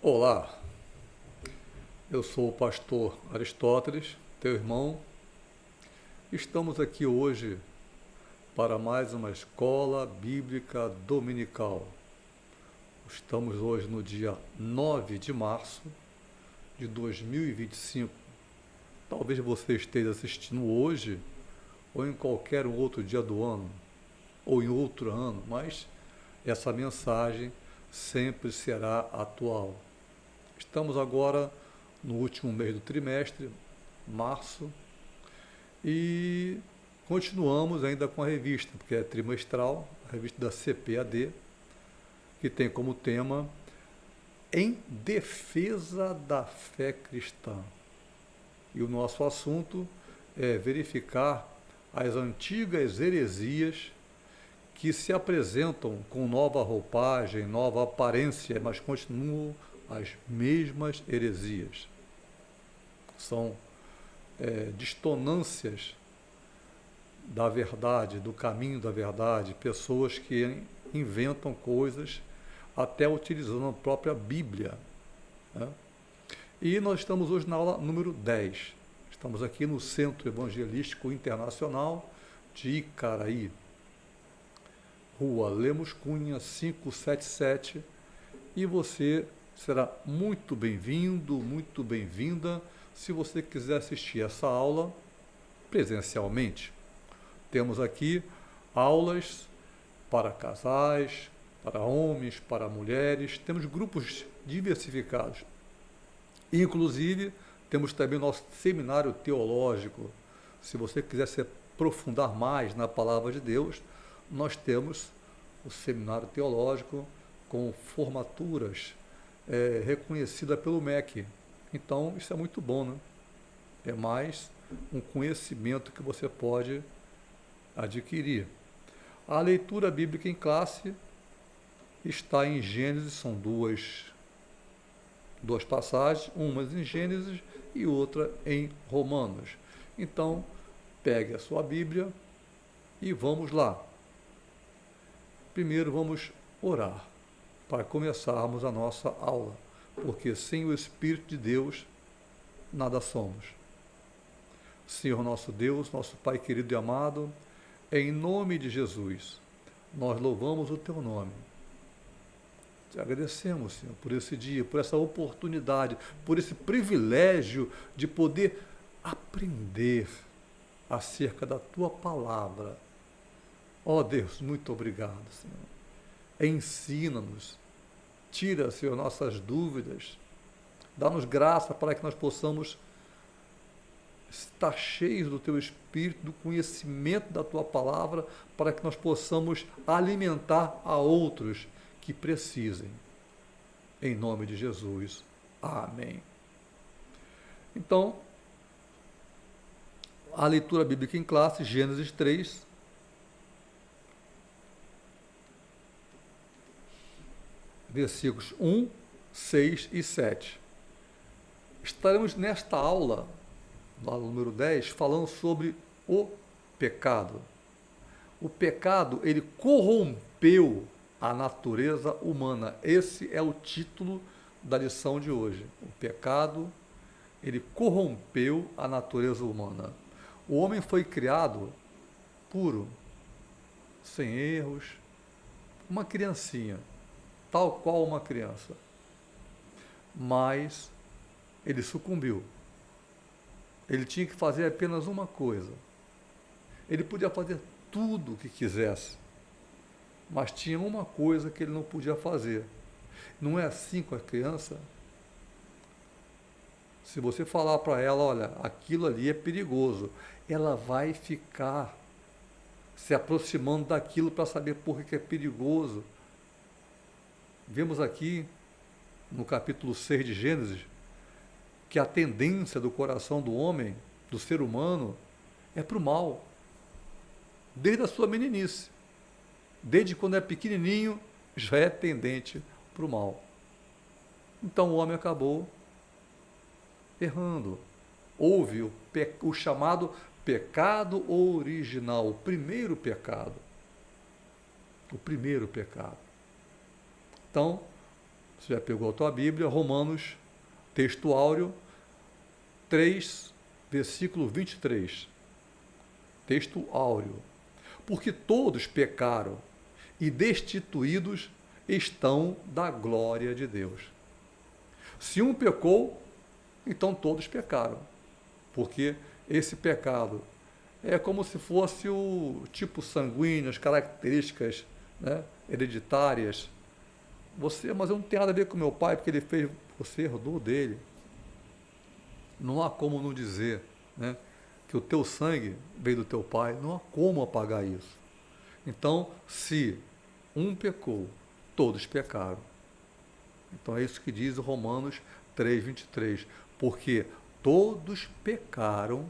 Olá, eu sou o pastor Aristóteles, teu irmão. Estamos aqui hoje para mais uma escola bíblica dominical. Estamos hoje no dia 9 de março de 2025. Talvez você esteja assistindo hoje ou em qualquer outro dia do ano ou em outro ano, mas essa mensagem sempre será atual. Estamos agora no último mês do trimestre, março, e continuamos ainda com a revista, porque é trimestral, a revista da CPAD, que tem como tema Em Defesa da Fé Cristã. E o nosso assunto é verificar as antigas heresias que se apresentam com nova roupagem, nova aparência, mas continuam as mesmas heresias. São distonâncias da verdade, do caminho da verdade, pessoas que inventam coisas até utilizando a própria Bíblia, né? E nós estamos hoje na aula número 10. Estamos aqui no Centro Evangelístico Internacional de Icaraí, Rua Lemos Cunha, 577, e você será muito bem-vindo, muito bem-vinda se você quiser assistir essa aula presencialmente. Temos aqui aulas para casais, para homens, para mulheres, temos grupos diversificados. Inclusive, temos também nosso seminário teológico. Se você quiser se aprofundar mais na palavra de Deus, nós temos o seminário teológico com formaturas reconhecida pelo MEC. Então, isso é muito bom, né? É mais um conhecimento que você pode adquirir. A leitura bíblica em classe está em Gênesis, são duas passagens, uma em Gênesis e outra em Romanos. Então, pegue a sua Bíblia e vamos lá. Primeiro vamos orar para começarmos a nossa aula, porque sem o Espírito de Deus nada somos. Senhor nosso Deus, nosso Pai querido e amado, em nome de Jesus, nós louvamos o Teu nome. Te agradecemos, Senhor, por esse dia, por essa oportunidade, por esse privilégio de poder aprender acerca da Tua palavra. Ó Deus, muito obrigado, Senhor. Ensina-nos, tira, Senhor, nossas dúvidas, dá-nos graça para que nós possamos estar cheios do Teu Espírito, do conhecimento da Tua palavra, para que nós possamos alimentar a outros que precisem. Em nome de Jesus. Amém. Então, a leitura bíblica em classe, Gênesis 3, versículos 1, 6 e 7. Estaremos nesta aula, na número 10, falando sobre o pecado. O pecado, ele corrompeu a natureza humana. Esse é o título da lição de hoje. O pecado, ele corrompeu a natureza humana. O homem foi criado puro, sem erros, uma criancinha, tal qual uma criança. Mas ele sucumbiu. Ele tinha que fazer apenas uma coisa. Ele podia fazer tudo o que quisesse, mas tinha uma coisa que ele não podia fazer. Não é assim com a criança? Se você falar para ela, olha, aquilo ali é perigoso, ela vai ficar se aproximando daquilo para saber por que é perigoso. Vemos aqui, no capítulo 6 de Gênesis, que a tendência do coração do homem, do ser humano, é para o mal. Desde a sua meninice. Desde quando é pequenininho, já é tendente para o mal. Então o homem acabou errando. Houve o chamado pecado original, o primeiro pecado. O primeiro pecado. Então, Você já pegou a tua Bíblia, Romanos, texto áureo, 3, versículo 23. Texto áureo. Porque todos pecaram e destituídos estão da glória de Deus. Se um pecou, então todos pecaram. Porque esse pecado é como se fosse o tipo sanguíneo, as características, né, hereditárias. Mas eu não tenho nada a ver com meu pai, porque ele fez, você herdou dele. Não há como não dizer, né, que o teu sangue veio do teu pai, não há como apagar isso. Então, se um pecou, todos pecaram. Então é isso que diz o Romanos 3:23, porque todos pecaram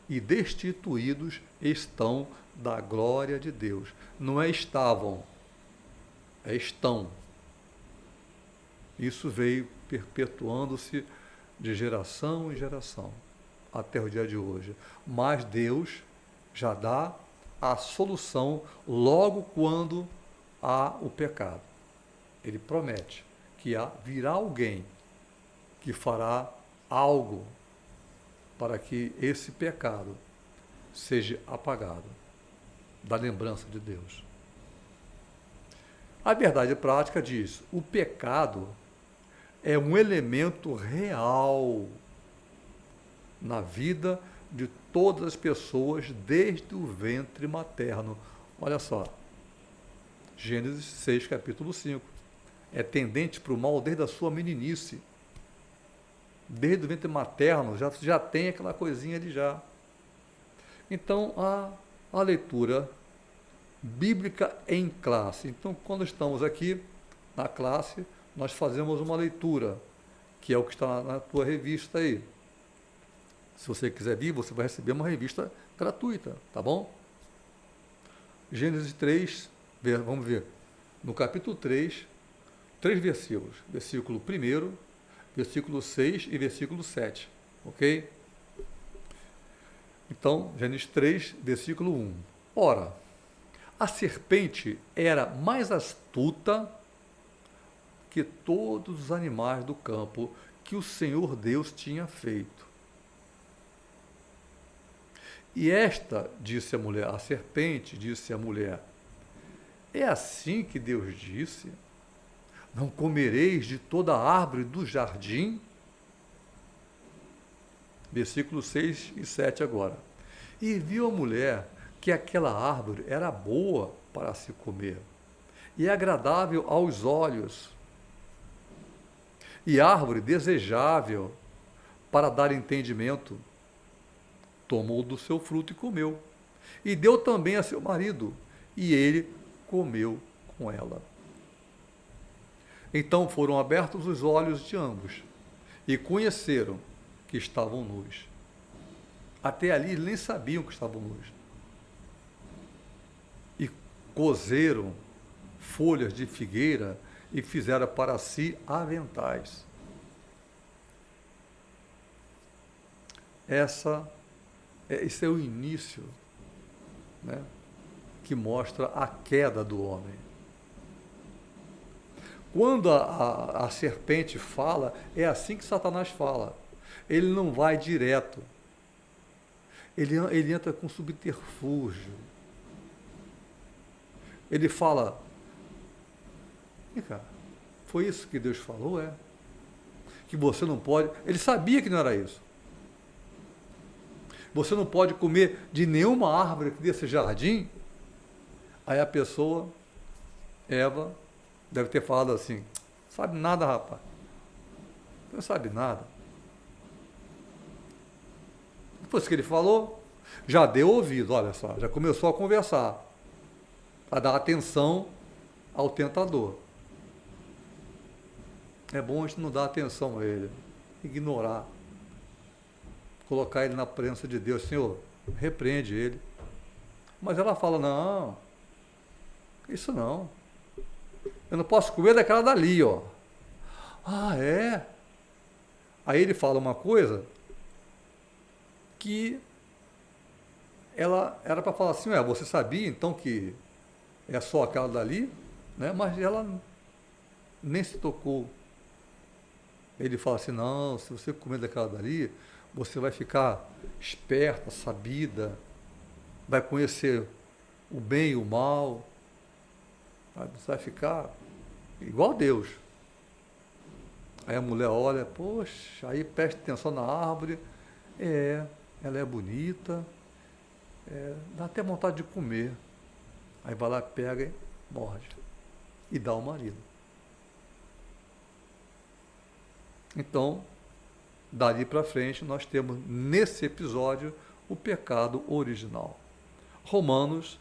e destituídos estão da glória de Deus. Não é estavam, é estão. Isso veio perpetuando-se de geração em geração, até o dia de hoje. Mas Deus já dá a solução logo quando há o pecado. Ele promete que virá alguém que fará algo para que esse pecado seja apagado da lembrança de Deus. A verdade prática diz: o pecado é um elemento real na vida de todas as pessoas desde o ventre materno. Olha só, Gênesis 6, capítulo 5. É tendente para o mal desde a sua meninice. Desde o ventre materno, já tem aquela coisinha ali já. Então, a leitura bíblica em classe. Então, quando estamos aqui na classe, nós fazemos uma leitura, que é o que está na tua revista aí. Se você quiser vir, você vai receber uma revista gratuita, tá bom? Gênesis 3, vamos ver. No capítulo 3, 3 versículos. Versículo 1, versículo 6 e versículo 7. Ok? Então, Gênesis 3, versículo 1. Ora, a serpente era mais astuta que todos os animais do campo que o Senhor Deus tinha feito. E esta, disse a mulher, a serpente disse à mulher: é assim que Deus disse: não comereis de toda a árvore do jardim? Versículos 6 e 7 agora. E viu a mulher que aquela árvore era boa para se comer, e agradável aos olhos, e árvore desejável para dar entendimento. Tomou do seu fruto e comeu. E deu também a seu marido, e ele comeu com ela. Então foram abertos os olhos de ambos, e conheceram que estavam nus. Até ali eles nem sabiam que estavam nus. E cozeram folhas de figueira e fizeram para si aventais. Esse é o início, né, que mostra a queda do homem. Quando a serpente fala, é assim que Satanás fala. Ele não vai direto. Ele entra com subterfúgio. Ele fala: vem cá, foi isso que Deus falou, é? Que você não pode. Ele sabia que não era isso. Você não pode comer de nenhuma árvore desse jardim. Aí a pessoa, Eva, deve ter falado assim: sabe nada, rapaz. Não sabe nada. Depois que ele falou, já deu ouvido, olha só, já começou a conversar, a dar atenção ao tentador. É bom a gente não dar atenção a ele, ignorar. Colocar ele na presença de Deus: Senhor, repreende ele. Mas ela fala: não, isso não. Eu não posso comer daquela dali, ó. Ah, é? Aí ele fala uma coisa que ela era para falar assim: você sabia então que é só aquela dali? Né? Mas ela nem se tocou. Ele fala assim, não, se você comer daquela dali, você vai ficar esperta, sabida, vai conhecer o bem e o mal, você vai ficar igual a Deus. Aí a mulher olha, poxa, aí presta atenção na árvore, ela é bonita, dá até vontade de comer. Aí vai lá, pega e morde e dá ao marido. Então, dali para frente, nós temos nesse episódio o pecado original. Romanos,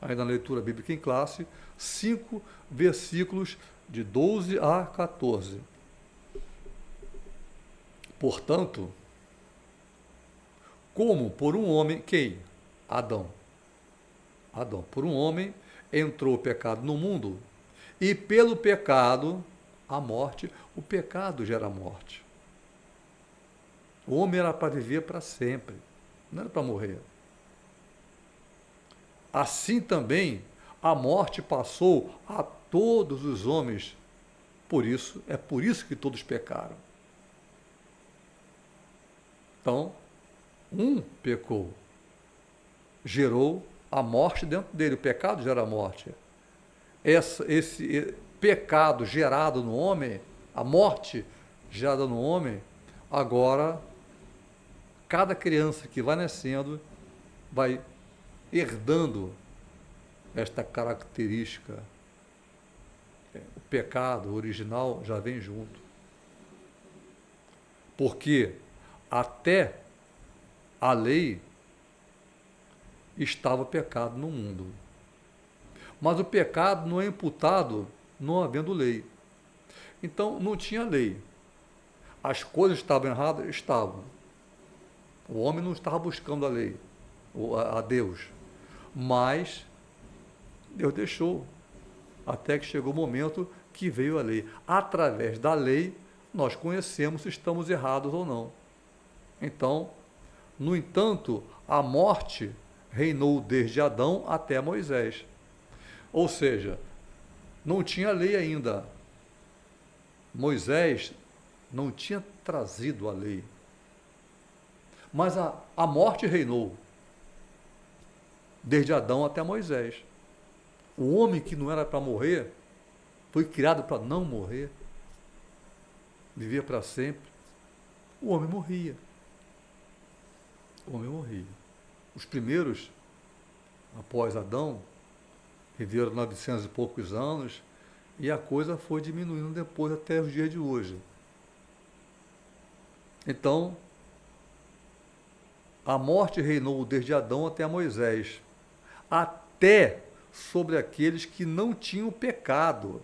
ainda na leitura bíblica em classe, 5 versículos de 12 a 14. Portanto, como por um homem, quem? Adão. Por um homem entrou o pecado no mundo, e pelo pecado, a morte. O pecado gera morte. O homem era para viver para sempre, não era para morrer. Assim também, a morte passou a todos os homens. Por isso que todos pecaram. Então, um pecou, gerou a morte dentro dele. O pecado gera a morte. Esse pecado gerado no homem, a morte gerada no homem, agora, cada criança que vai nascendo, vai herdando esta característica. O pecado original já vem junto. Porque até a lei estava pecado no mundo. Mas o pecado não é imputado não havendo lei. Então, não tinha lei. As coisas estavam erradas? Estavam. O homem não estava buscando a lei, a Deus. Mas Deus deixou. Até que chegou o momento que veio a lei. Através da lei, nós conhecemos se estamos errados ou não. Então, no entanto, a morte reinou desde Adão até Moisés. Ou seja, não tinha lei ainda. Moisés não tinha trazido a lei. Mas a morte reinou desde Adão até Moisés. O homem que não era para morrer, foi criado para não morrer, vivia para sempre. O homem morria. Os primeiros, após Adão, viveram 900 e poucos anos, e a coisa foi diminuindo depois até os dias de hoje. Então, a morte reinou desde Adão até Moisés, até sobre aqueles que não tinham pecado,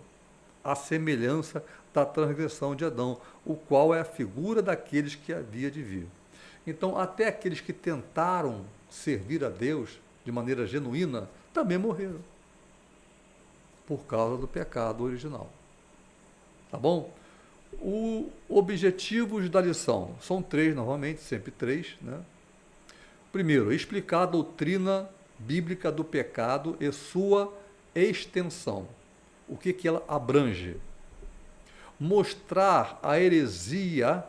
à semelhança da transgressão de Adão, o qual é a figura daqueles que havia de vir. Então, até aqueles que tentaram servir a Deus de maneira genuína, também morreram, por causa do pecado original. Tá bom? Os objetivos da lição são 3, novamente, sempre 3, né? Primeiro, explicar a doutrina bíblica do pecado e sua extensão. O que ela abrange? Mostrar a heresia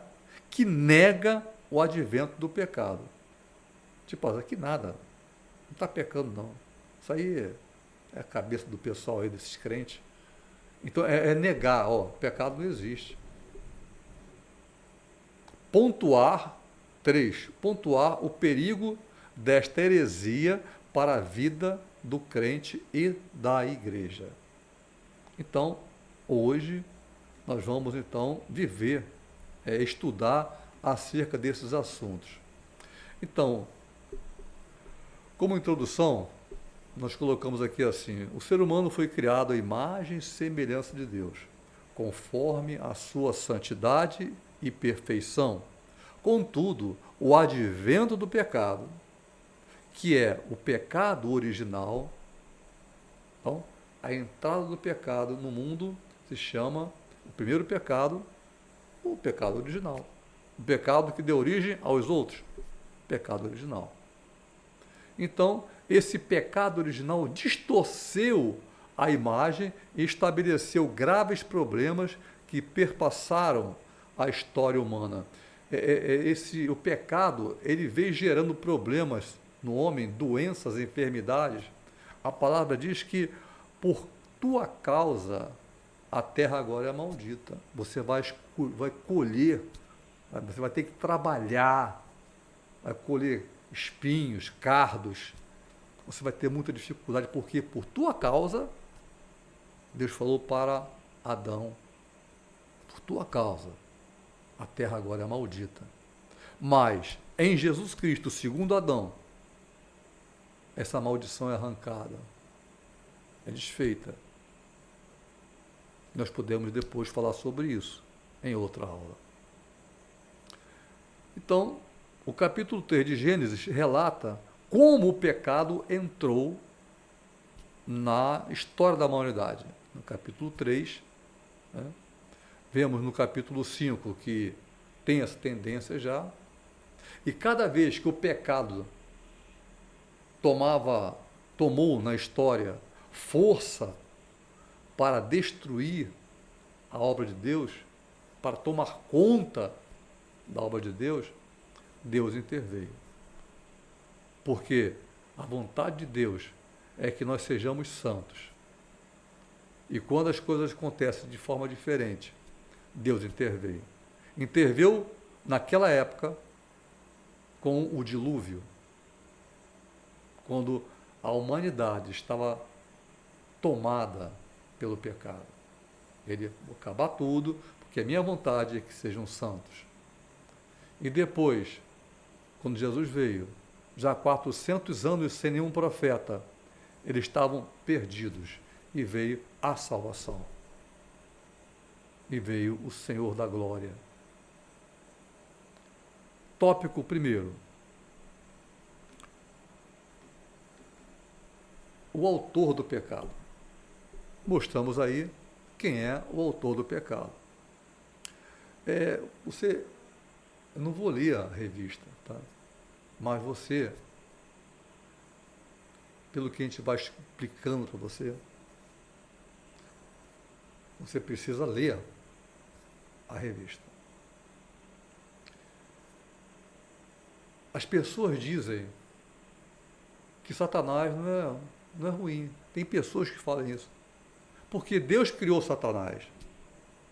que nega o advento do pecado. Tipo, aqui nada, não está pecando não. Isso aí é a cabeça do pessoal aí, desses crentes. Então, é negar, pecado não existe. Pontuar o perigo desta heresia para a vida do crente e da igreja. Então, hoje, nós vamos, então, estudar acerca desses assuntos. Então, como introdução, nós colocamos aqui assim: o ser humano foi criado à imagem e semelhança de Deus, conforme a sua santidade e perfeição. Contudo, o advento do pecado, que é o pecado original, então, a entrada do pecado no mundo se chama, o primeiro pecado, o pecado original. O pecado que deu origem aos outros, pecado original. Então, esse pecado original distorceu a imagem e estabeleceu graves problemas que perpassaram a história humana. O pecado, ele veio gerando problemas no homem, doenças, enfermidades. A palavra diz que por tua causa a terra agora é maldita. Você vai colher, você vai ter que trabalhar, vai colher espinhos, cardos. Você vai ter muita dificuldade, porque por tua causa, Deus falou para Adão, por tua causa, a terra agora é maldita. Mas, em Jesus Cristo, segundo Adão, essa maldição é arrancada, é desfeita. Nós podemos depois falar sobre isso em outra aula. Então, o capítulo 3 de Gênesis relata como o pecado entrou na história da humanidade. No capítulo 3, né? Vemos no capítulo 5 que tem essa tendência já, e cada vez que o pecado tomou na história força para destruir a obra de Deus, para tomar conta da obra de Deus, Deus interveio. Porque a vontade de Deus é que nós sejamos santos. E quando as coisas acontecem de forma diferente, Deus interveio. Interveio naquela época com o dilúvio, quando a humanidade estava tomada pelo pecado. Ele vai acabar tudo, porque a minha vontade é que sejam santos. E depois, quando Jesus veio, já há 400 anos sem nenhum profeta, eles estavam perdidos, e veio a salvação. E veio o Senhor da glória. Tópico primeiro. O autor do pecado. Mostramos aí quem é o autor do pecado. Eu não vou ler a revista, tá? Mas você, pelo que a gente vai explicando para você, você precisa ler a revista. As pessoas dizem que Satanás não é ruim. Tem pessoas que falam isso. Porque Deus criou Satanás.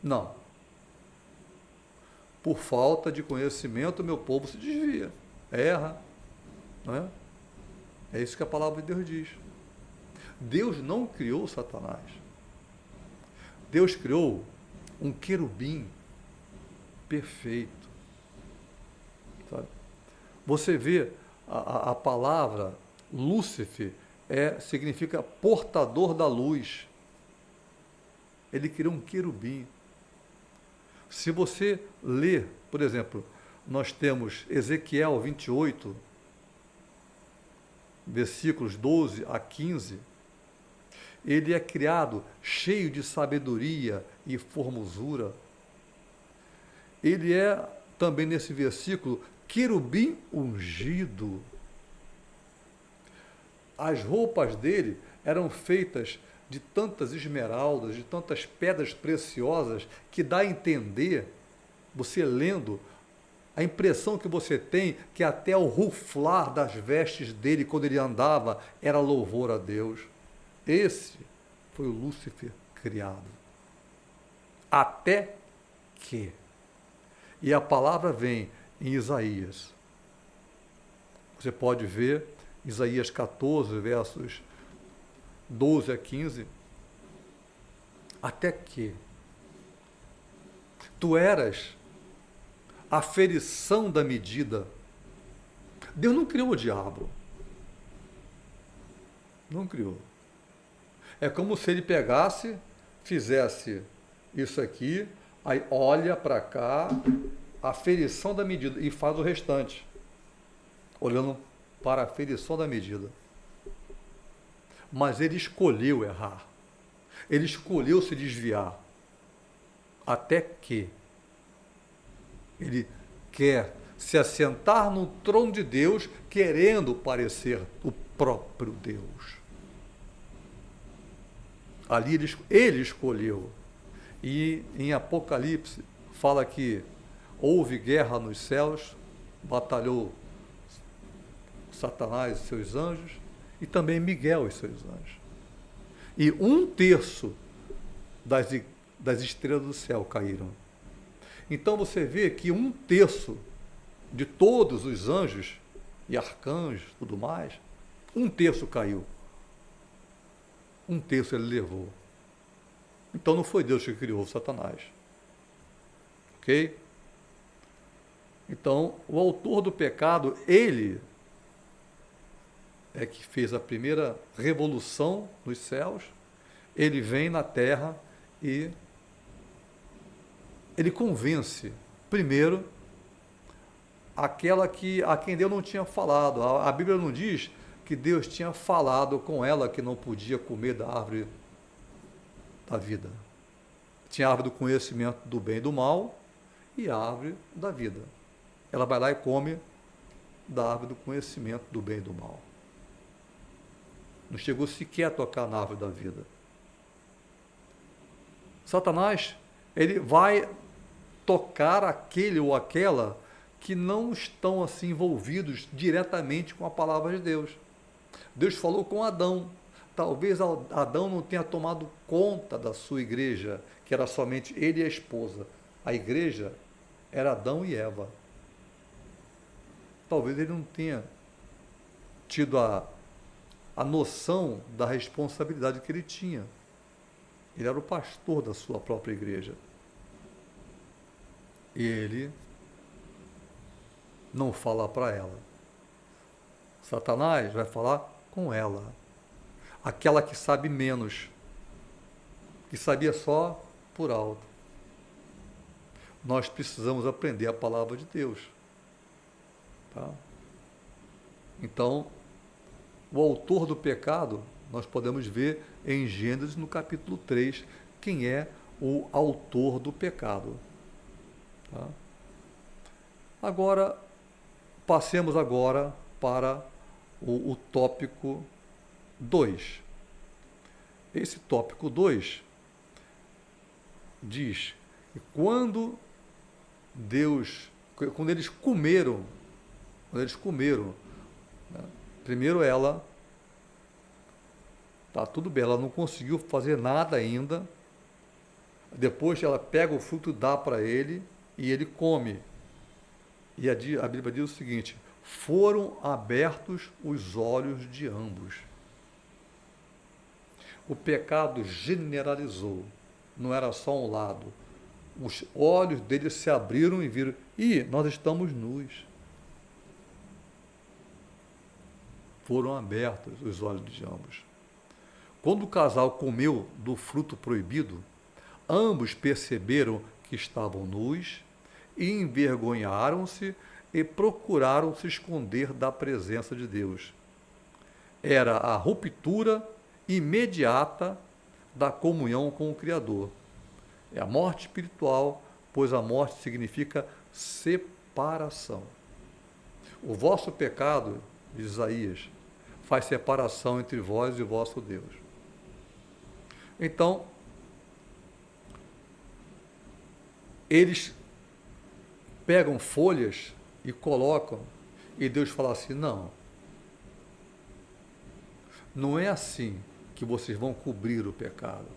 Não. Por falta de conhecimento, meu povo se desvia. Erra. Não é? É isso que a palavra de Deus diz. Deus não criou Satanás. Deus criou um querubim perfeito. Sabe? Você vê a palavra Lúcifer significa portador da luz. Ele criou um querubim. Se você ler, por exemplo, nós temos Ezequiel 28, versículos 12 a 15, ele é criado cheio de sabedoria e formosura. Ele é, também nesse versículo, querubim ungido. As roupas dele eram feitas de tantas esmeraldas, de tantas pedras preciosas, que dá a entender, você lendo, a impressão que você tem que até o ruflar das vestes dele, quando ele andava, era louvor a Deus. Esse foi o Lúcifer criado. Até que. E a palavra vem em Isaías. Você pode ver Isaías 14, versos 12 a 15. Até que tu eras a ferição da medida. Deus não criou o diabo. Não criou. É como se ele pegasse, fizesse isso aqui, aí olha para cá, a ferição da medida, e faz o restante, olhando para a ferição da medida. Mas ele escolheu errar. Ele escolheu se desviar. Até que ele quer se assentar no trono de Deus, querendo parecer o próprio Deus. Ali ele escolheu. E em Apocalipse fala que houve guerra nos céus, batalhou Satanás e seus anjos, e também Miguel e seus anjos. E 1/3 das estrelas do céu caíram. Então você vê que 1/3 de todos os anjos e arcanjos, tudo mais, 1/3 caiu. 1/3 ele levou. Então não foi Deus que criou Satanás. Ok? Então, o autor do pecado, ele é que fez a primeira revolução nos céus, ele vem na terra e ele convence, primeiro, a quem Deus não tinha falado. A Bíblia não diz que Deus tinha falado com ela que não podia comer da árvore da vida. Tinha a árvore do conhecimento do bem e do mal e a árvore da vida. Ela vai lá e come da árvore do conhecimento do bem e do mal. Não chegou sequer a tocar na árvore da vida. Satanás, ele vai tocar aquele ou aquela que não estão assim envolvidos diretamente com a palavra de Deus. Deus falou com Adão. Talvez Adão não tenha tomado conta da sua igreja, que era somente ele e a esposa. A igreja era Adão e Eva. Talvez ele não tenha tido a noção da responsabilidade que ele tinha. Ele era o pastor da sua própria igreja. E ele não fala para ela. Satanás vai falar com ela. Aquela que sabe menos, que sabia só por alto. Nós precisamos aprender a palavra de Deus. Tá? Então, o autor do pecado, nós podemos ver em Gênesis, no capítulo 3, quem é o autor do pecado. Tá? Agora, passemos agora para o tópico 2. Esse tópico 2 diz que quando eles comeram, né, primeiro ela, tá tudo bem, ela não conseguiu fazer nada ainda, depois ela pega o fruto e dá para ele, e ele come. E a Bíblia diz o seguinte: foram abertos os olhos de ambos. O pecado generalizou, não era só um lado. Os olhos deles se abriram e viram, nós estamos nus. Foram abertos os olhos de ambos. Quando o casal comeu do fruto proibido, ambos perceberam que estavam nus, e envergonharam-se e procuraram se esconder da presença de Deus. Era a ruptura imediata da comunhão com o Criador. É a morte espiritual, pois a morte significa separação. O vosso pecado, diz Isaías, faz separação entre vós e o vosso Deus. Então, eles pegam folhas e colocam, e Deus fala assim: não é assim que vocês vão cobrir o pecado.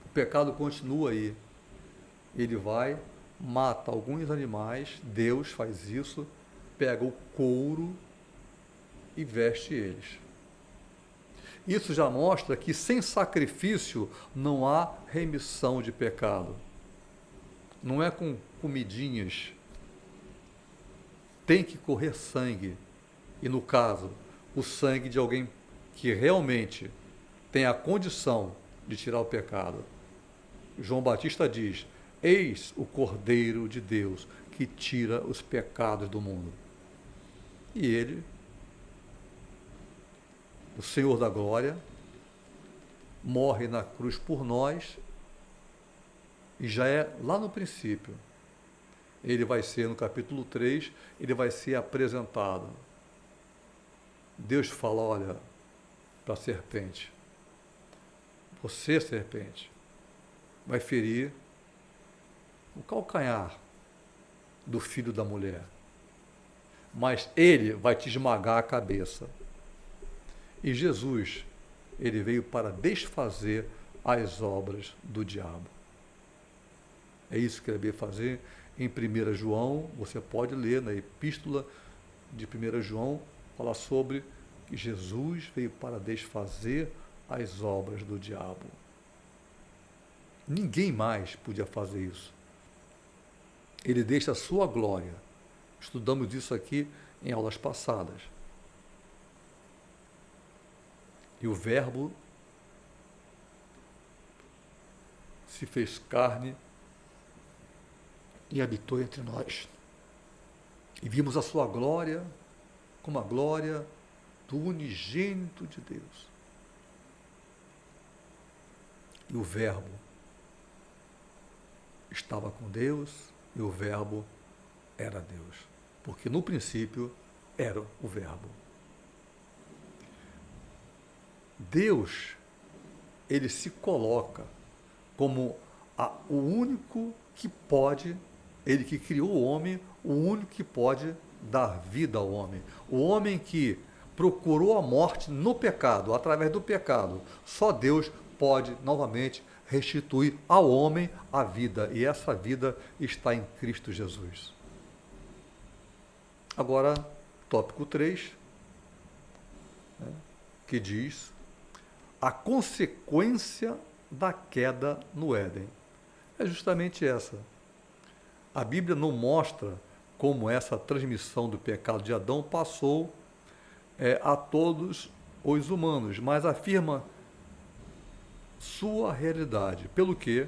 O pecado continua aí. Ele vai, mata alguns animais, Deus faz isso, pega o couro e veste eles. Isso já mostra que sem sacrifício não há remissão de pecado. Não é com comidinhas. Tem que correr sangue. E no caso, o sangue de alguém que realmente tem a condição de tirar o pecado. João Batista diz: eis o Cordeiro de Deus que tira os pecados do mundo. E ele, o Senhor da glória, morre na cruz por nós, e já é lá no princípio. Ele vai ser, no capítulo 3, ele vai ser apresentado. Deus fala, olha, para a serpente: você, serpente, vai ferir o calcanhar do filho da mulher, mas ele vai te esmagar a cabeça. E Jesus, ele veio para desfazer as obras do diabo. É isso que ele veio fazer em 1 João, você pode ler na epístola de 1 João, falar sobre que Jesus veio para desfazer as obras do diabo. Ninguém mais podia fazer isso. Ele deixa a sua glória. Estudamos isso aqui em aulas passadas. E o Verbo se fez carne e habitou entre nós. E vimos a sua glória como a glória do unigênito de Deus. E o Verbo estava com Deus e o Verbo era Deus. Porque no princípio era o Verbo. Deus, ele se coloca como o único que pode, ele que criou o homem, o único que pode dar vida ao homem. O homem que procurou a morte no pecado, através do pecado. Só Deus pode novamente restituir ao homem a vida. E essa vida está em Cristo Jesus. Agora, tópico 3, que diz a consequência da queda no Éden. É justamente essa. A Bíblia não mostra como essa transmissão do pecado de Adão passou a todos os humanos, mas afirma sua realidade. Pelo que,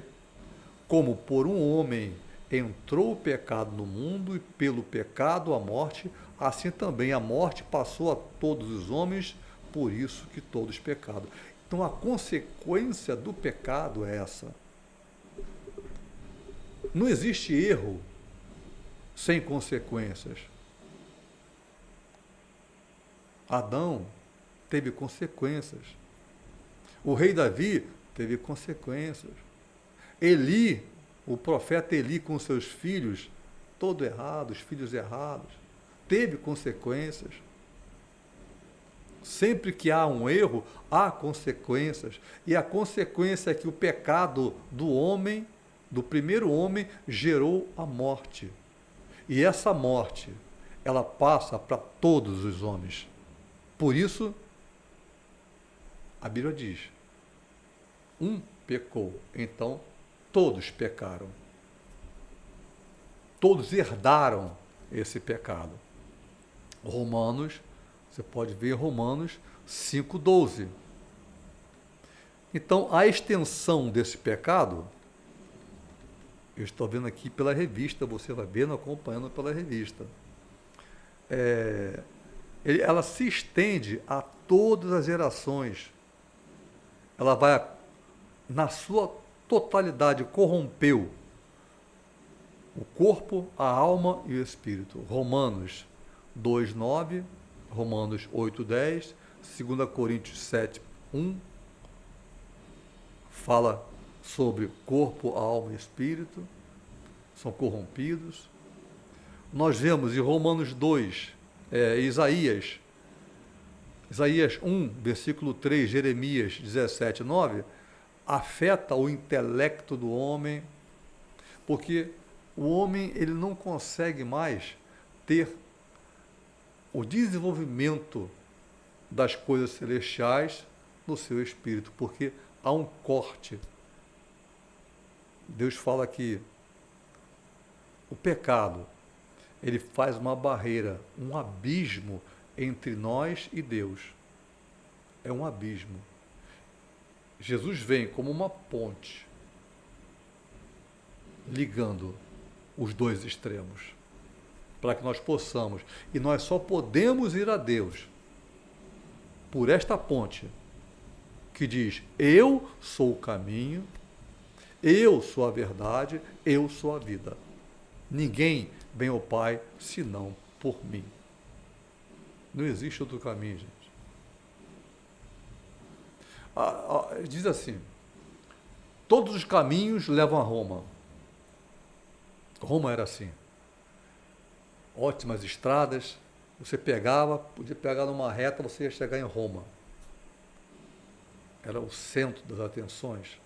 como por um homem entrou o pecado no mundo e pelo pecado a morte, assim também a morte passou a todos os homens, por isso que todos pecaram. Então a consequência do pecado é essa. Não existe erro sem consequências. Adão teve consequências. O rei Davi teve consequências. Eli, o profeta Eli com seus filhos, todo errados, filhos errados, teve consequências. Sempre que há um erro, há consequências. E a consequência é que o pecado do homem, do primeiro homem, gerou a morte. E essa morte, ela passa para todos os homens. Por isso, a Bíblia diz, um pecou, então todos pecaram. Todos herdaram esse pecado. Romanos, você pode ver Romanos 5,12. Então, a extensão desse pecado, eu estou vendo aqui pela revista, você vai vendo, acompanhando pela revista. Ela se estende a todas as gerações. Ela vai, na sua totalidade, corrompeu o corpo, a alma e o espírito. Romanos 2,9, Romanos 8,10, 2 Coríntios 7,1, fala sobre corpo, alma e espírito, são corrompidos. Nós vemos em Romanos 2, Isaías 1, versículo 3, Jeremias 17, 9, afeta o intelecto do homem, porque o homem ele não consegue mais ter o desenvolvimento das coisas celestiais no seu espírito, porque há um corte. Deus fala que o pecado, ele faz uma barreira, um abismo entre nós e Deus. É um abismo. Jesus vem como uma ponte, ligando os dois extremos, para que nós possamos, e nós só podemos ir a Deus por esta ponte, que diz, eu sou o caminho, eu sou a verdade, eu sou a vida. Ninguém vem ao Pai senão por mim. Não existe outro caminho, gente. Diz assim, Todos os caminhos levam a Roma. Roma era assim. Ótimas estradas, você pegava, podia pegar numa reta, você ia chegar em Roma. Era o centro das atenções.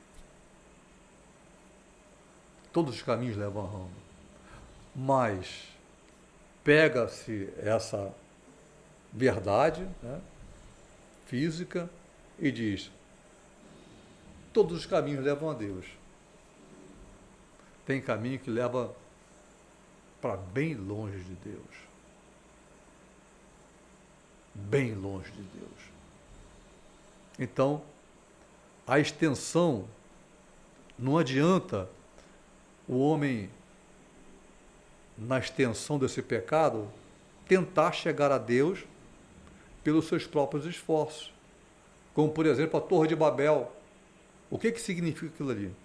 Todos os caminhos levam a Roma. Mas pega-se essa verdade, né, física e diz: todos os caminhos levam a Deus. Tem caminho que leva para bem longe de Deus. Bem longe de Deus. Então, a extensão, não adianta o homem, na extensão desse pecado, tentar chegar a Deus pelos seus próprios esforços. Como, por exemplo, a Torre de Babel. O que significa aquilo ali?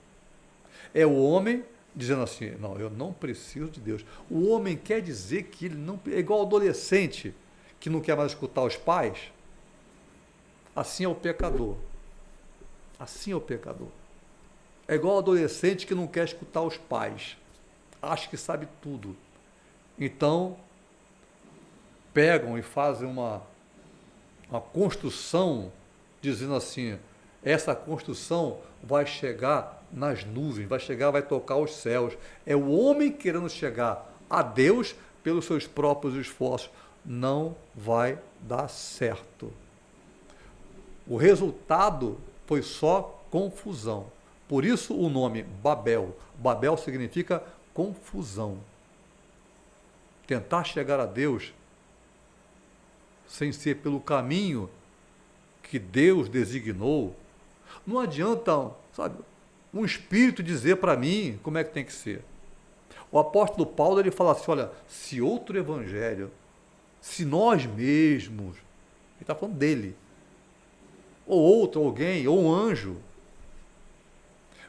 É o homem dizendo assim: não, eu não preciso de Deus. O homem quer dizer que ele não... É igual ao adolescente que não quer mais escutar os pais. Assim é o pecador. Assim é o pecador. É igual ao adolescente que não quer escutar os pais. Acha que sabe tudo. Então, pegam e fazem uma construção dizendo assim: essa construção vai chegar nas nuvens, vai tocar os céus. É o homem querendo chegar a Deus pelos seus próprios esforços. Não vai dar certo. O resultado foi só confusão. Por isso o nome Babel. Babel significa confusão. Tentar chegar a Deus sem ser pelo caminho que Deus designou. Não adianta, sabe, um espírito dizer para mim como é que tem que ser. O apóstolo Paulo, ele fala assim: olha, se outro evangelho, se nós mesmos, ele está falando dele, ou outro, alguém, ou um anjo,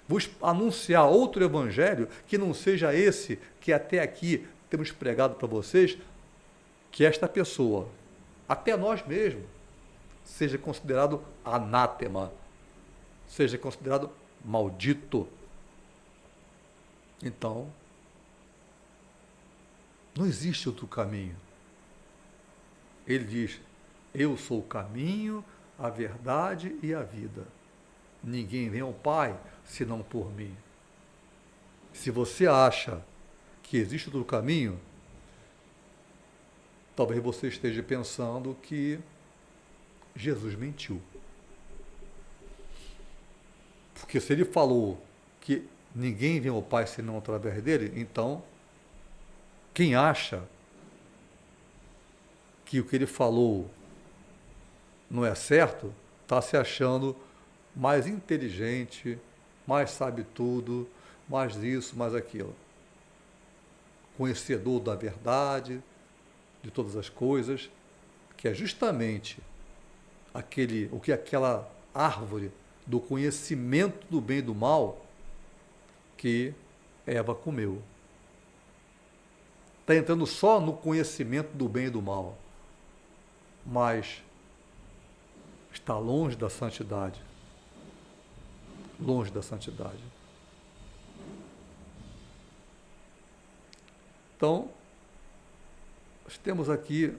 vos anunciar outro evangelho que não seja esse que até aqui temos pregado para vocês, que esta pessoa, até nós mesmos, seja considerado anátema, seja considerado maldito. Então, não existe outro caminho. Ele diz: eu sou o caminho, a verdade e a vida. Ninguém vem ao Pai senão por mim. Se você acha que existe outro caminho, talvez você esteja pensando que Jesus mentiu. Porque se ele falou que ninguém vem ao Pai senão através dele, então, quem acha que o que ele falou não é certo, está se achando mais inteligente, mais sabe tudo, mais isso, mais aquilo. Conhecedor da verdade, de todas as coisas, que é justamente aquela árvore do conhecimento do bem e do mal que Eva comeu. Está entrando só no conhecimento do bem e do mal, mas está longe da santidade. Longe da santidade. Então, nós temos aqui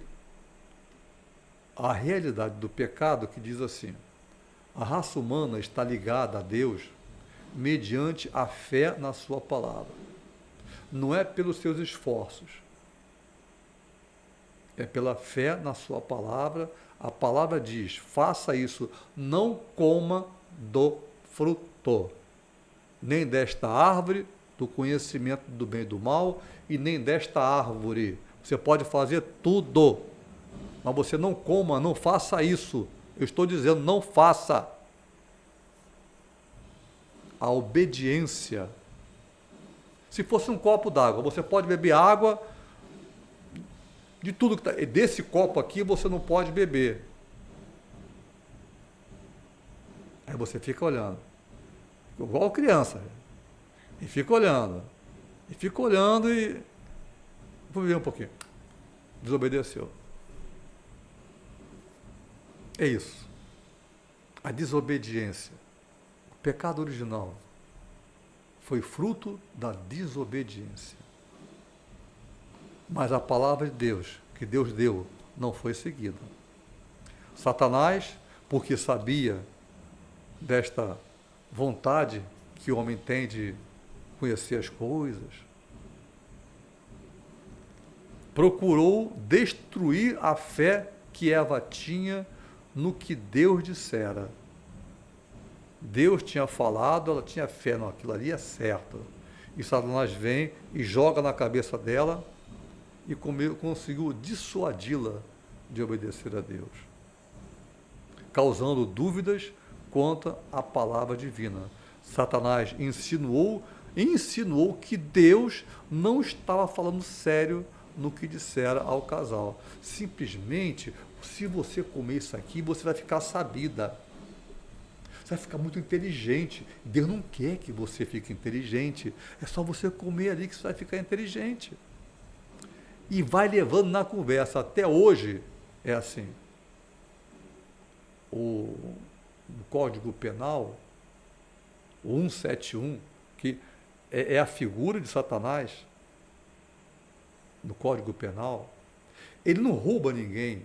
a realidade do pecado que diz assim: a raça humana está ligada a Deus mediante a fé na sua palavra. Não é pelos seus esforços. É pela fé na sua palavra. A palavra diz: faça isso, não coma do fruto, nem desta árvore do conhecimento do bem e do mal, e nem desta árvore. Você pode fazer tudo, mas você não coma, não faça isso. Eu estou dizendo, não faça. A obediência. Se fosse um copo d'água, você pode beber água de tudo que está. Desse copo aqui você não pode beber. Aí você fica olhando. Igual criança. E fica olhando. E fica olhando e... Vou beber um pouquinho. Desobedeceu. É isso. A desobediência. O pecado original. foi fruto da desobediência. Mas a palavra de Deus, que Deus deu, não foi seguida. Satanás, porque sabia desta vontade que o homem tem de conhecer as coisas, procurou destruir a fé que Eva tinha no que Deus dissera. Deus tinha falado, ela tinha fé, não, aquilo ali é certo. E Satanás vem e joga na cabeça dela e conseguiu dissuadi-la de obedecer a Deus, causando dúvidas quanto à palavra divina. Satanás insinuou que Deus não estava falando sério no que dissera ao casal. Simplesmente, se você comer isso aqui, você vai ficar sabida. Você vai ficar muito inteligente. Deus não quer que você fique inteligente. É só você comer ali que você vai ficar inteligente. E vai levando na conversa. Até hoje é assim. O Código Penal, o 171, que é a figura de Satanás no Código Penal, ele não rouba ninguém,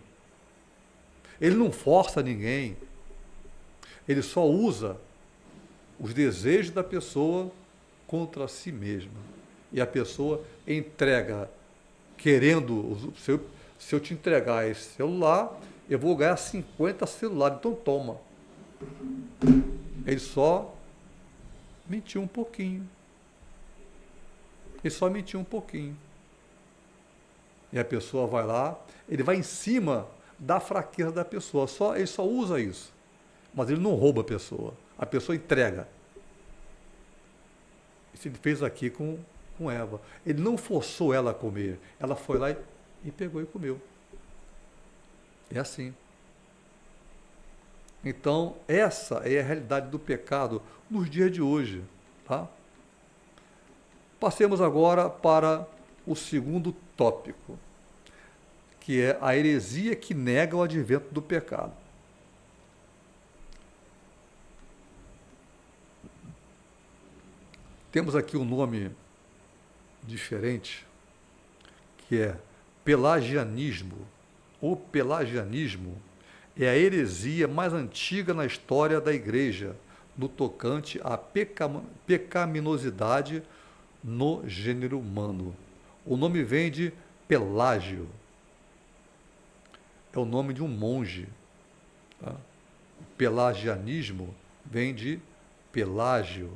ele não força ninguém, ele só usa os desejos da pessoa contra si mesma. E a pessoa entrega, querendo, se eu te entregar esse celular, eu vou ganhar 50 celulares, então toma. Ele só mentiu um pouquinho. Ele só mentiu um pouquinho. E a pessoa vai lá, ele vai em cima da fraqueza da pessoa. Ele só usa isso. Mas ele não rouba a pessoa entrega. Isso ele fez aqui com Eva. Ele não forçou ela a comer. Ela foi lá e pegou e comeu. É assim. Então, essa é a realidade do pecado nos dias de hoje. Tá? Passemos agora para o segundo tópico, que é a heresia que nega o advento do pecado. Temos aqui um nome diferente, que é pelagianismo. O pelagianismo é a heresia mais antiga na história da Igreja, no tocante à pecaminosidade no gênero humano. O nome vem de Pelágio. É o nome de um monge. Tá? O pelagianismo vem de Pelágio,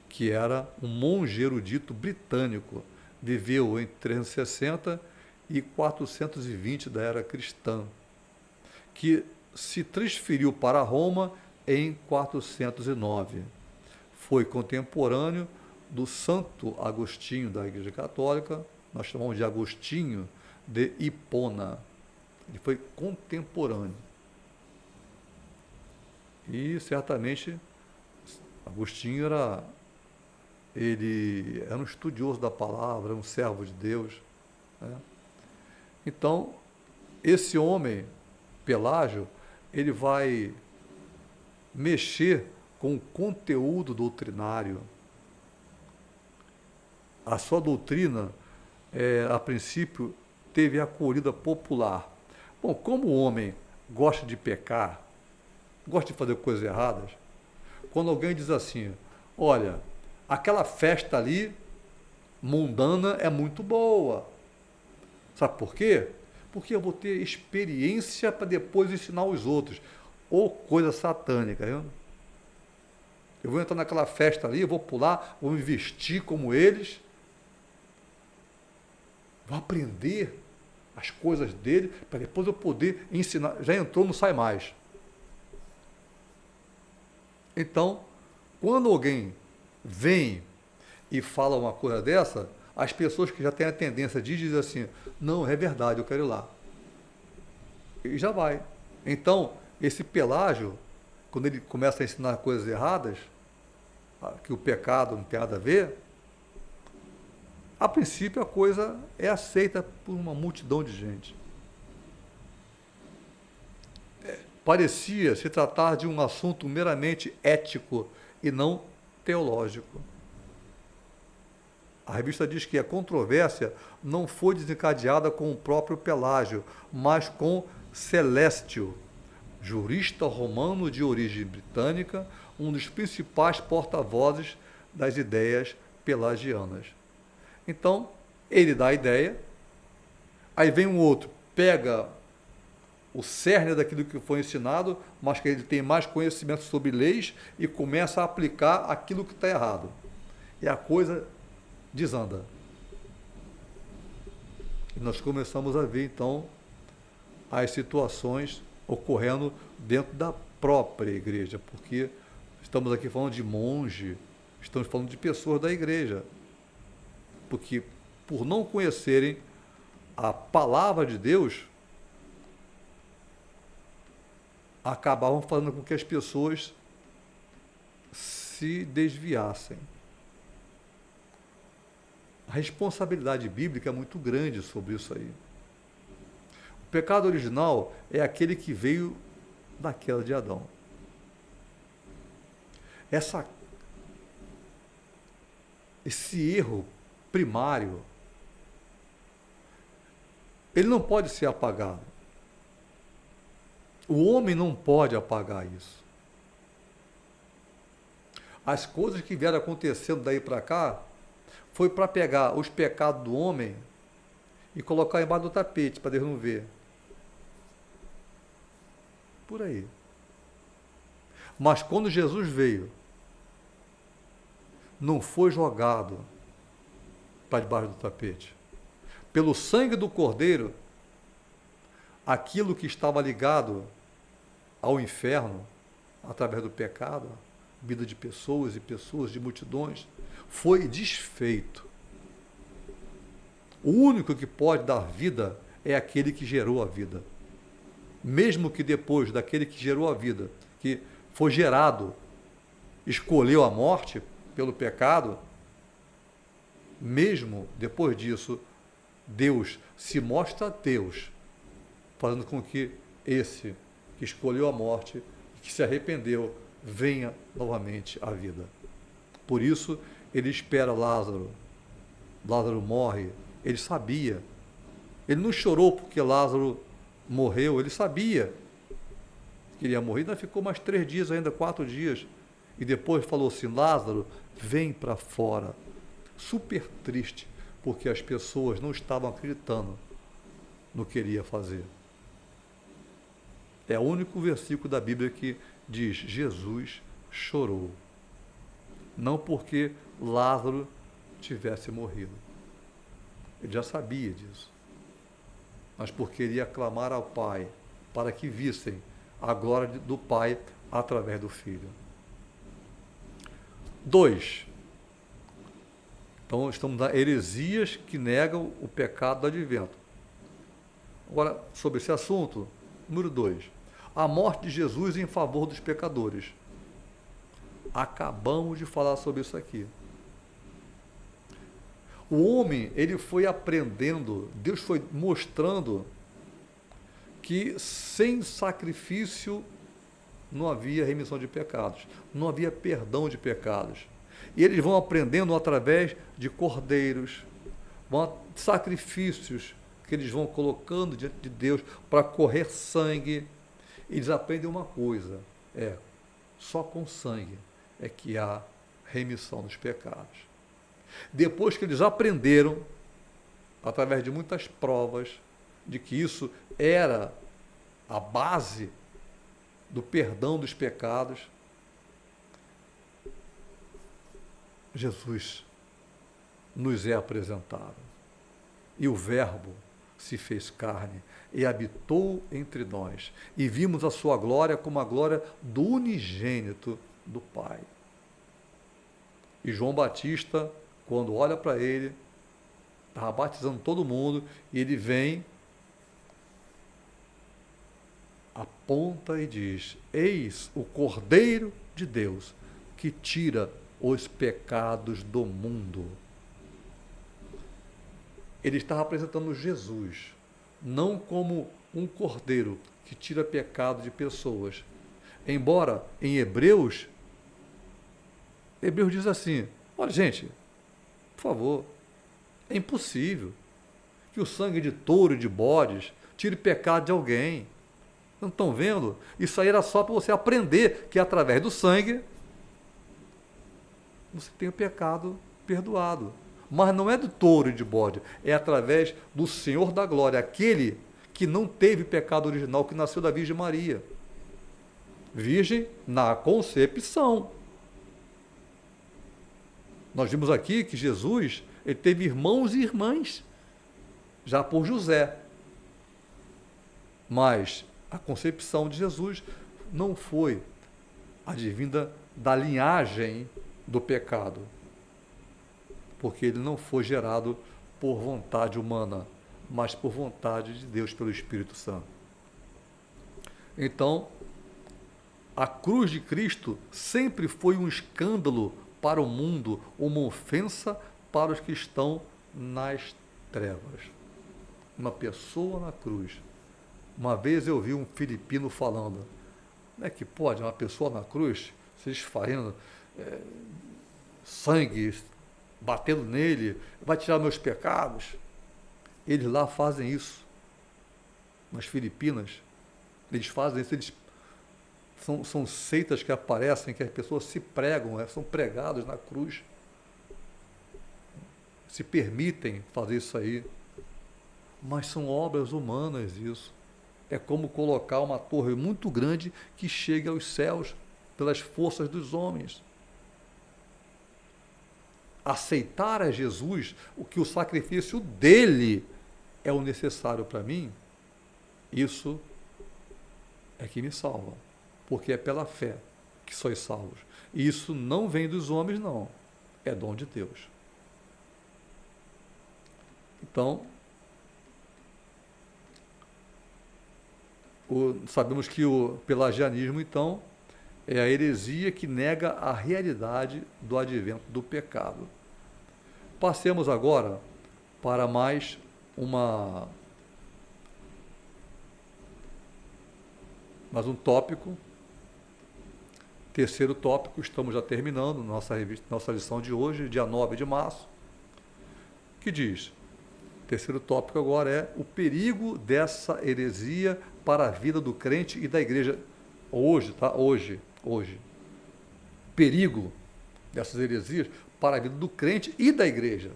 que era um monge erudito britânico. Viveu entre 360 e 420 da era cristã, que se transferiu para Roma em 409. Foi contemporâneo do Santo Agostinho da Igreja Católica, nós chamamos de Agostinho de Hipona. Ele foi contemporâneo. E certamente Agostinho era um estudioso da palavra, um servo de Deus. Né? Então, esse homem, Pelágio, ele vai mexer com o conteúdo doutrinário. A sua doutrina, a princípio, teve acolhida popular. Bom, como o homem gosta de pecar, gosta de fazer coisas erradas, quando alguém diz assim, olha, aquela festa ali, mundana, é muito boa. Sabe por quê? Porque eu vou ter experiência para depois ensinar os outros. Ou coisa satânica. Eu vou entrar naquela festa ali, eu vou pular, vou me vestir como eles, vou aprender as coisas dele, para depois eu poder ensinar. Já entrou, não sai mais. Então, quando alguém vem e fala uma coisa dessa, as pessoas que já têm a tendência de dizer assim, não, é verdade, eu quero ir lá. E já vai. Então, esse Pelágio, quando ele começa a ensinar coisas erradas, que o pecado não tem nada a ver, a princípio a coisa é aceita por uma multidão de gente. Parecia se tratar de um assunto meramente ético e não teológico. A revista diz que a controvérsia não foi desencadeada com o próprio Pelágio, mas com Celestio, jurista romano de origem britânica, um dos principais porta-vozes das ideias pelagianas. Então, ele dá a ideia, aí vem um outro, pega o cerne daquilo que foi ensinado, mas que ele tem mais conhecimento sobre leis e começa a aplicar aquilo que está errado. E a coisa desanda. E nós começamos a ver, então, as situações ocorrendo dentro da própria igreja, porque estamos aqui falando de monge, estamos falando de pessoas da igreja, porque por não conhecerem a palavra de Deus, acabavam fazendo com que as pessoas se desviassem. A responsabilidade bíblica é muito grande sobre isso aí. O pecado original é aquele que veio da queda de Adão. Esse erro primário, ele não pode ser apagado. O homem não pode apagar isso. As coisas que vieram acontecendo daí para cá foi para pegar os pecados do homem e colocar embaixo do tapete para Deus não ver. Por aí. Mas quando Jesus veio, não foi jogado para debaixo do tapete. Pelo sangue do Cordeiro, aquilo que estava ligado ao inferno, através do pecado, vida de pessoas e pessoas, de multidões, foi desfeito. O único que pode dar vida é aquele que gerou a vida. Mesmo que depois daquele que gerou a vida, que foi gerado, escolheu a morte pelo pecado, mesmo depois disso, Deus se mostra Deus, fazendo com que esse que escolheu a morte, que se arrependeu, venha novamente à vida. Por isso, ele espera Lázaro. Lázaro morre. Ele sabia. Ele não chorou porque Lázaro morreu. Ele sabia que ele ia morrer. Ainda ficou mais 3 dias, ainda 4 dias. E depois falou assim, Lázaro, vem para fora. Super triste, porque as pessoas não estavam acreditando no que ele ia fazer. É o único versículo da Bíblia que diz, Jesus chorou. Não porque Lázaro tivesse morrido. Ele já sabia disso. Mas porque ele ia clamar ao Pai, para que vissem a glória do Pai através do Filho. 2. Então, estamos na heresias que negam o pecado do advento. Agora, sobre esse assunto, número 2. A morte de Jesus em favor dos pecadores. Acabamos de falar sobre isso aqui. O homem, ele foi aprendendo, Deus foi mostrando que sem sacrifício não havia remissão de pecados, não havia perdão de pecados. E eles vão aprendendo através de cordeiros, sacrifícios que eles vão colocando diante de Deus para correr sangue. Eles aprendem uma coisa, só com sangue é que há remissão dos pecados. Depois que eles aprenderam, através de muitas provas, de que isso era a base do perdão dos pecados, Jesus nos é apresentado. E o Verbo se fez carne e habitou entre nós. E vimos a sua glória como a glória do unigênito do Pai. E João Batista, quando olha para ele, estava batizando todo mundo, e ele vem, aponta e diz, eis o Cordeiro de Deus, que tira os pecados do mundo. Ele estava apresentando Jesus, não como um cordeiro que tira pecado de pessoas. Embora em Hebreus diz assim, olha gente, por favor, É impossível que o sangue de touro e de bodes tire pecado de alguém. Não estão vendo? Isso aí era só para você aprender que através do sangue você tem o pecado perdoado. Mas não é do touro e de bode, é através do Senhor da glória, aquele que não teve pecado original, que nasceu da Virgem Maria. Virgem na concepção. Nós vimos aqui que Jesus, ele teve irmãos e irmãs, já por José. Mas a concepção de Jesus não foi advinda da linhagem do pecado, porque ele não foi gerado por vontade humana, mas por vontade de Deus pelo Espírito Santo. Então, a cruz de Cristo sempre foi um escândalo para o mundo, uma ofensa para os que estão nas trevas. Uma pessoa na cruz. Uma vez eu vi um filipino falando, como é que pode uma pessoa na cruz, se esfaendo, sangue, batendo nele, vai tirar meus pecados? Eles lá fazem isso. Nas Filipinas, eles fazem isso, são seitas que aparecem, que as pessoas se pregam, são pregados na cruz. Se permitem fazer isso aí. Mas são obras humanas isso. É como colocar uma torre muito grande que chegue aos céus pelas forças dos homens. Aceitar a Jesus, o que o sacrifício dele é o necessário para mim, isso é que me salva. Porque é pela fé que sois salvos. E isso não vem dos homens, não. É dom de Deus. Então, sabemos que o pelagianismo, então, é a heresia que nega a realidade do advento do pecado. Passemos agora para mais um tópico. Terceiro tópico, estamos já terminando nossa lição de hoje, dia 9 de março, que diz, terceiro tópico agora é o perigo dessa heresia para a vida do crente e da igreja. Hoje, tá? Hoje. Perigo dessas heresias para a vida do crente e da igreja.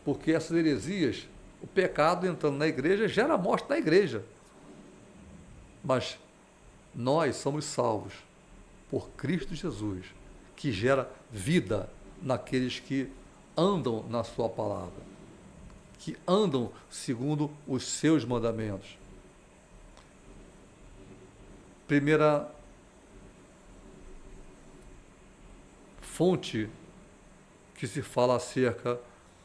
Porque essas heresias, o pecado entrando na igreja, gera a morte da igreja. Mas nós somos salvos por Cristo Jesus, que gera vida naqueles que andam na sua palavra, que andam segundo os seus mandamentos. Primeira fonte que se fala acerca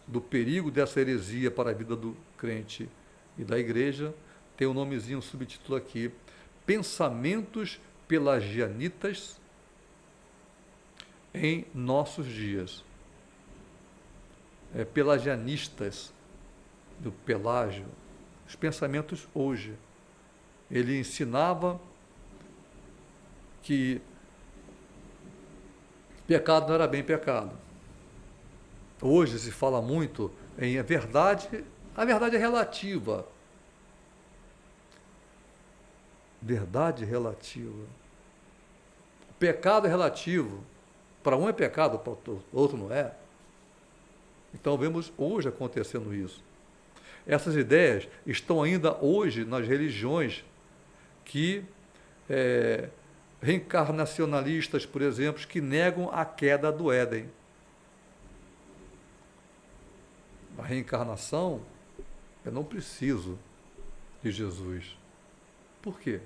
do perigo dessa heresia para a vida do crente e da igreja, tem um nomezinho, um subtítulo aqui, Pensamentos pelagianitas em nossos dias. Pelagianistas, do Pelágio, os pensamentos hoje. Ele ensinava que pecado não era bem pecado. Hoje se fala muito em a verdade é relativa. Verdade relativa. O pecado é relativo. Para um é pecado, para o outro não é. Então vemos hoje acontecendo isso. Essas ideias estão ainda hoje nas religiões que reencarnacionalistas, por exemplo, que negam a queda do Éden. A reencarnação, eu não preciso de Jesus. Por quê?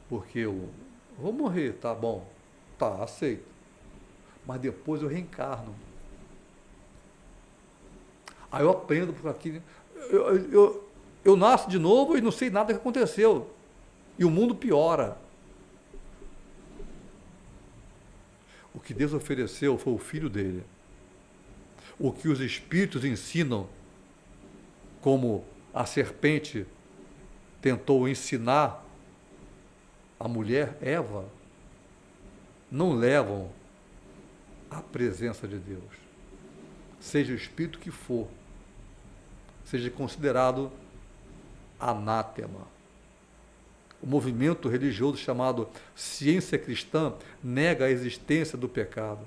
Porque eu vou morrer, tá bom, tá, aceito. Mas depois eu reencarno. Aí eu aprendo por aqui. Eu nasço de novo e não sei nada que aconteceu. E o mundo piora. O que Deus ofereceu foi o Filho dele. O que os Espíritos ensinam, como a serpente tentou ensinar a mulher Eva, não levam à presença de Deus. seja o espírito que for, seja considerado anátema. O movimento religioso chamado ciência cristã nega a existência do pecado.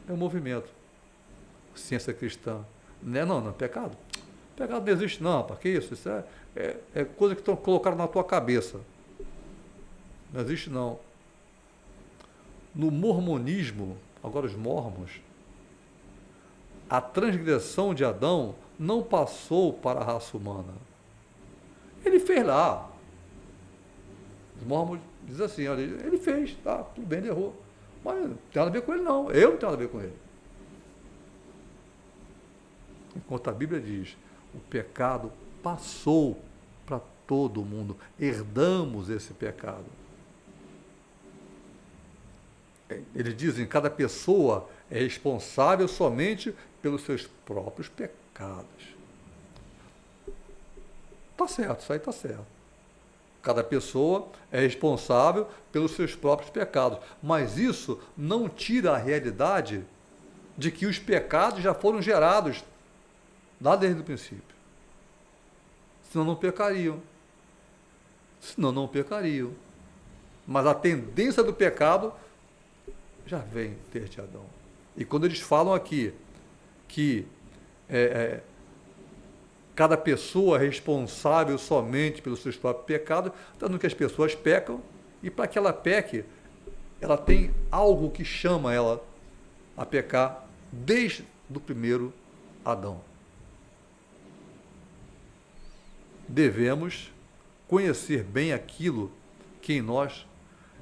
É um movimento. Ciência cristã. Não, pecado. Pecado não existe não, para que isso? Isso é coisa que estão colocando na tua cabeça. Não existe não. No mormonismo, agora os mormons, a transgressão de Adão não passou para a raça humana. Ele fez lá. Os mormons dizem assim, olha, ele fez, tá, tudo bem, ele errou. Mas não tem nada a ver com ele não, eu não tenho nada a ver com ele. Enquanto a Bíblia diz, o pecado passou para todo mundo, herdamos esse pecado. Eles dizem que cada pessoa é responsável somente pelos seus próprios pecados. Está certo, isso aí está certo. Cada pessoa é responsável pelos seus próprios pecados. Mas isso não tira a realidade de que os pecados já foram gerados lá desde o princípio. Senão não pecariam. Mas a tendência do pecado já vem desde Adão. E quando eles falam aqui que cada pessoa é responsável somente pelos seus próprios pecados, tanto que as pessoas pecam, e para que ela peque, ela tem algo que chama ela a pecar desde o primeiro Adão. Devemos conhecer bem aquilo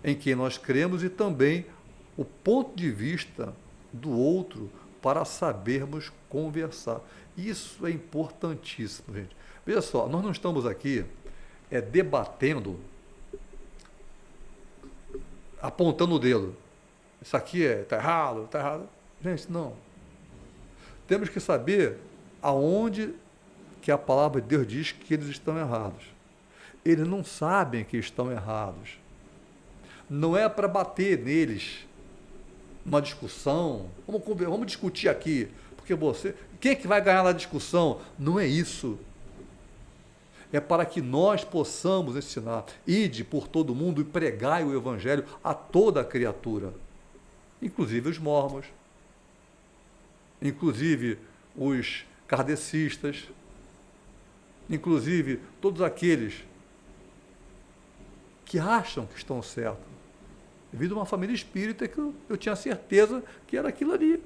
em quem nós cremos e também o ponto de vista do outro para sabermos conversar. Isso é importantíssimo, gente. Veja só, nós não estamos aqui debatendo, apontando o dedo. Isso aqui está errado, está errado. Gente, não. Temos que saber aonde que a palavra de Deus diz que eles estão errados. Eles não sabem que estão errados. Não é para bater neles uma discussão, vamos discutir aqui, porque quem é que vai ganhar na discussão? Não é isso. É para que nós possamos ensinar, ide por todo mundo e pregai o evangelho a toda a criatura, inclusive os mormons, inclusive os kardecistas, inclusive todos aqueles que acham que estão certos. Devido a uma família espírita que eu tinha certeza que era aquilo ali.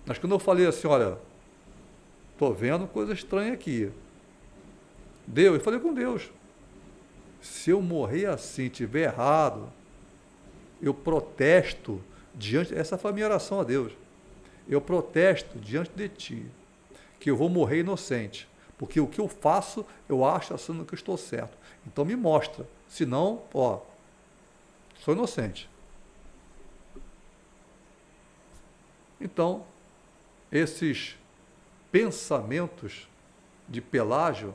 Mas quando eu falei assim, olha, estou vendo coisa estranha aqui. Deus, eu falei com Deus. Se eu morrer assim, estiver errado, eu protesto diante, essa foi a minha oração a Deus. Eu protesto diante de ti, que eu vou morrer inocente. Porque o que eu faço, eu acho achando que eu estou certo. Então me mostra. Senão, sou inocente. Então, esses pensamentos de Pelágio,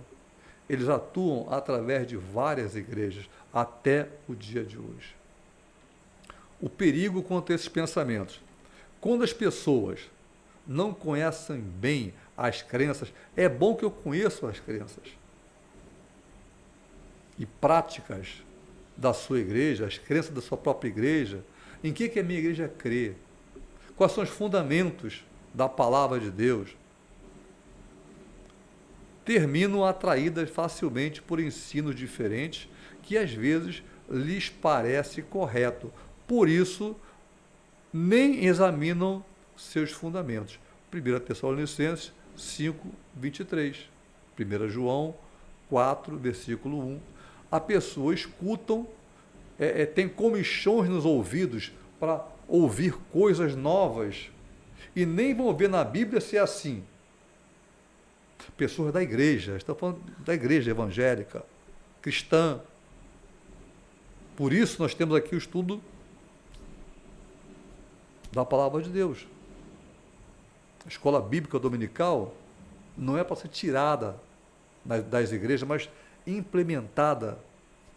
eles atuam através de várias igrejas, até o dia de hoje. O perigo contra esses pensamentos. Quando as pessoas não conhecem bem as crenças, é bom que eu conheça as crenças e práticas da sua igreja, as crenças da sua própria igreja, em que a minha igreja crê, quais são os fundamentos da palavra de Deus, terminam atraídas facilmente por ensinos diferentes que às vezes lhes parece correto. Por isso, nem examinam seus fundamentos. 1 Tessalonicenses 5, 23. 1 João 4, versículo 1. A pessoa escutam, tem comichões nos ouvidos para ouvir coisas novas e nem vão ver na Bíblia se é assim. Pessoas da igreja, estão falando da igreja evangélica, cristã. Por isso nós temos aqui o estudo da palavra de Deus. A escola bíblica dominical não é para ser tirada das igrejas, mas implementada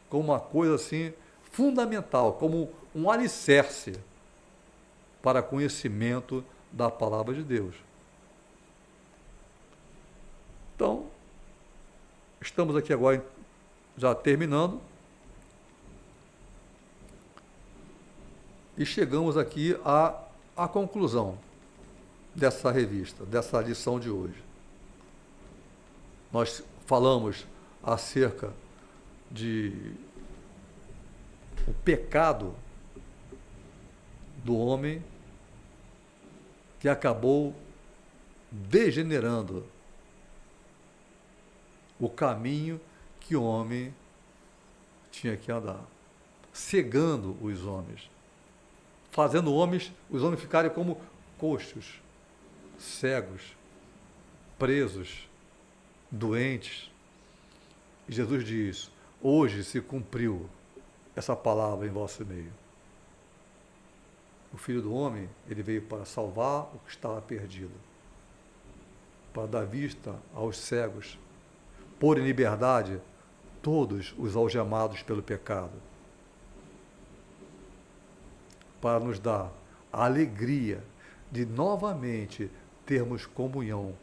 como uma coisa assim fundamental, como um alicerce para conhecimento da palavra de Deus. Então, estamos aqui agora já terminando e chegamos aqui à conclusão dessa revista, dessa lição de hoje. Nós falamos acerca de o pecado do homem que acabou degenerando o caminho que o homem tinha que andar, cegando os homens, fazendo os homens ficarem como coxos, cegos, presos, doentes. E Jesus diz: hoje se cumpriu essa palavra em vosso meio. O Filho do Homem, ele veio para salvar o que estava perdido, para dar vista aos cegos, pôr em liberdade todos os algemados pelo pecado, para nos dar a alegria de novamente termos comunhão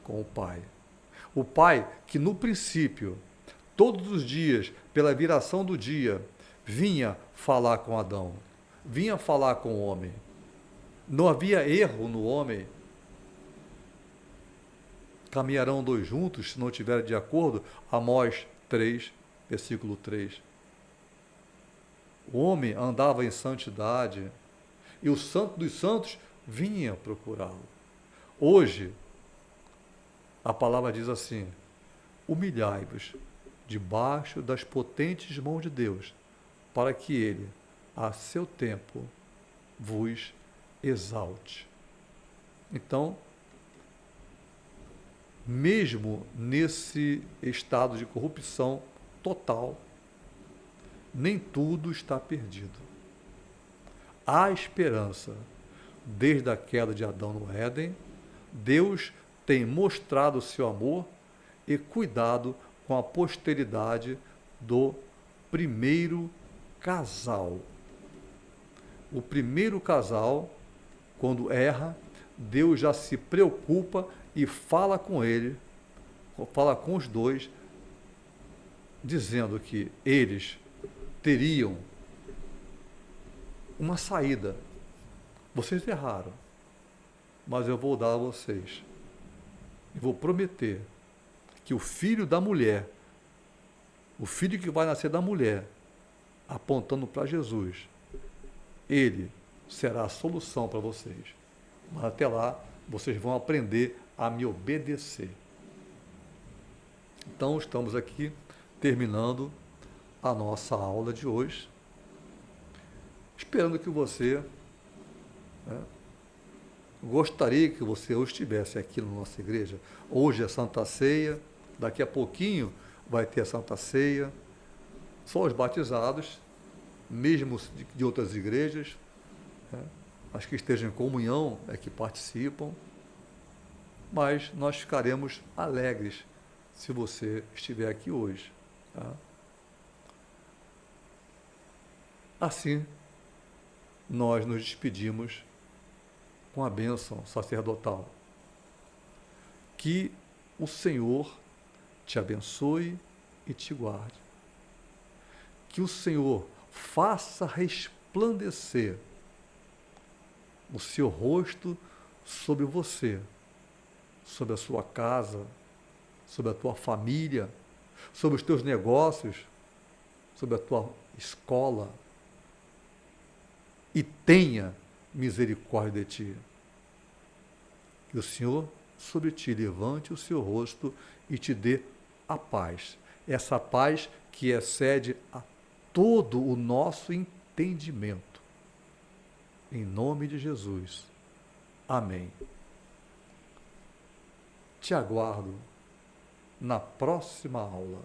com o Pai. O Pai que no princípio, todos os dias, pela viração do dia, vinha falar com Adão, vinha falar com o homem. Não havia erro no homem. Caminharão dois juntos, se não estiverem de acordo. Amós 3, versículo 3. O homem andava em santidade e o santo dos santos vinha procurá-lo. Hoje, a palavra diz assim: humilhai-vos debaixo das potentes mãos de Deus, para que ele, a seu tempo, vos exalte. Então, mesmo nesse estado de corrupção total, nem tudo está perdido. Há esperança. Desde a queda de Adão no Éden, Deus tem mostrado o seu amor e cuidado com a posteridade do primeiro casal. O primeiro casal, quando erra, Deus já se preocupa e fala com ele, fala com os dois, dizendo que eles teriam uma saída. Vocês erraram, mas eu vou dar a vocês. Eu vou prometer que o filho da mulher, o filho que vai nascer da mulher, apontando para Jesus, ele será a solução para vocês. Mas até lá, vocês vão aprender a me obedecer. Então, estamos aqui terminando a nossa aula de hoje, esperando que você, gostaria que você ou estivesse aqui na nossa igreja. Hoje é Santa Ceia, daqui a pouquinho vai ter a Santa Ceia. Só os batizados, mesmo de outras igrejas, as que estejam em comunhão é que participam, mas nós ficaremos alegres se você estiver aqui hoje. Tá? Assim, nós nos despedimos com a bênção sacerdotal. Que o Senhor te abençoe e te guarde. Que o Senhor faça resplandecer o seu rosto sobre você, sobre a sua casa, sobre a tua família, sobre os teus negócios, sobre a tua escola, e tenha misericórdia de ti. Que o Senhor sobre ti levante o seu rosto e te dê a paz. Essa paz que excede a todo o nosso entendimento. Em nome de Jesus. Amém. Te aguardo na próxima aula.